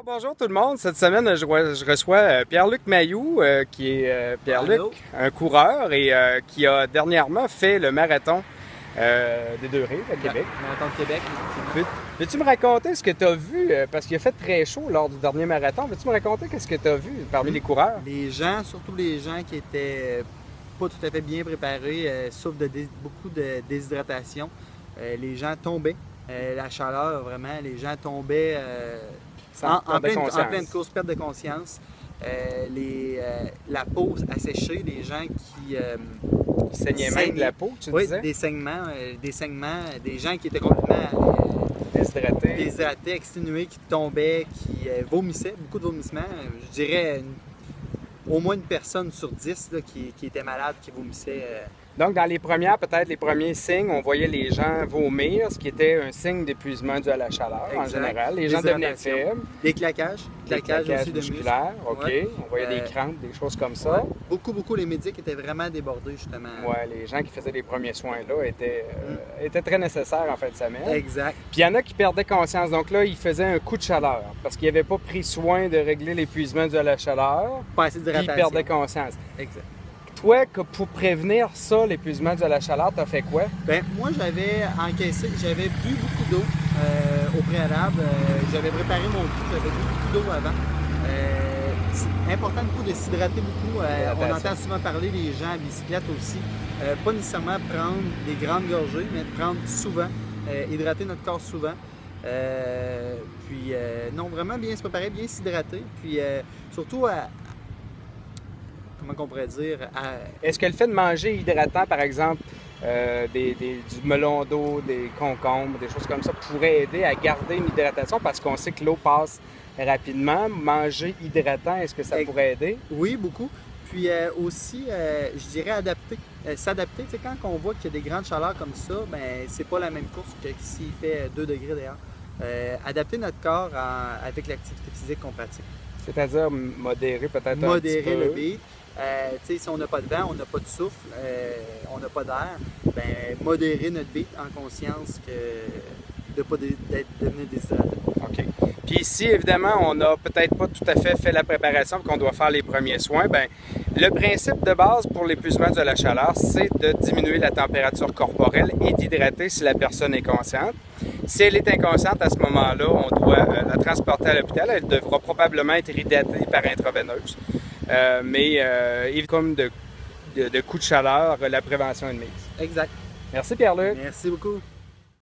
Alors, bonjour tout le monde. Cette semaine, je reçois Pierre-Luc Mailloux, qui est Pierre-Luc, un coureur et qui a dernièrement fait le marathon des Deux-Rives à Québec. Marathon de Québec. Peux-tu me raconter ce que tu as vu? Parce qu'il a fait très chaud lors du dernier marathon. Peux-tu me raconter qu'est-ce que tu as vu parmi les coureurs? Les gens, surtout les gens qui étaient pas tout à fait bien préparés, souffrent de beaucoup de déshydratation. Les gens tombaient. La chaleur, vraiment, les gens tombaient en pleine course, perte de conscience. La peau asséchée, les gens qui saignaient même de la peau, tu disais? Des saignements, des gens qui étaient complètement déshydratés, exténués, qui tombaient, qui vomissaient, beaucoup de vomissements. Je dirais au moins une personne sur 10 là, qui était malade, qui vomissait. Donc, dans les premiers signes, on voyait les gens vomir, ce qui était un signe d'épuisement dû à la chaleur en général. Les gens devenaient faibles. Des claquages aussi musculaires, OK. Ouais. On voyait des crampes, des choses comme ça. Ouais. Beaucoup, les médics étaient vraiment débordés, justement. Oui, les gens qui faisaient les premiers soins là étaient très nécessaires en fin de semaine. Exact. Puis il y en a qui perdaient conscience. Donc là, ils faisaient un coup de chaleur parce qu'ils n'avaient pas pris soin de régler l'épuisement dû à la chaleur. Pas assez d'hydratation. Ils perdaient conscience. Exact. Toi, pour prévenir ça, l'épuisement dû à la chaleur, tu as fait quoi? Bien, moi, j'avais bu beaucoup d'eau au préalable. J'avais préparé mon coup, j'avais bu beaucoup d'eau avant. C'est important beaucoup de s'hydrater beaucoup. On entend souvent parler des gens à bicyclette aussi. Pas nécessairement prendre des grandes gorgées, mais prendre souvent, hydrater notre corps souvent. Non, vraiment bien se préparer, bien s'hydrater. Puis surtout comment on pourrait dire? Est-ce que le fait de manger hydratant, par exemple, du melon d'eau, des concombres, des choses comme ça, pourrait aider à garder une hydratation parce qu'on sait que l'eau passe rapidement. Manger hydratant, est-ce que ça pourrait aider? Oui, beaucoup. Puis aussi, je dirais s'adapter. Tu sais, quand on voit qu'il y a des grandes chaleurs comme ça, ben c'est pas la même course que s'il fait 2 degrés d'ailleurs. Adapter notre corps avec l'activité physique qu'on pratique. C'est-à-dire modérer peut-être un petit peu. Modérer le beat. Si on n'a pas de vent, on n'a pas de souffle, on n'a pas d'air, ben, modérer notre beat en conscience de ne pas devenir déshydraté. OK. Puis ici, évidemment, on n'a peut-être pas tout à fait la préparation qu'on doit faire les premiers soins. Bien, le principe de base pour l'épuisement de la chaleur, c'est de diminuer la température corporelle et d'hydrater si la personne est consciente. Si elle est inconsciente, à ce moment-là, on doit la transporter à l'hôpital. Elle devra probablement être hydratée par intraveineuse. Comme de coups de chaleur, la prévention est de mise. Exact. Merci Pierre-Luc. Merci beaucoup.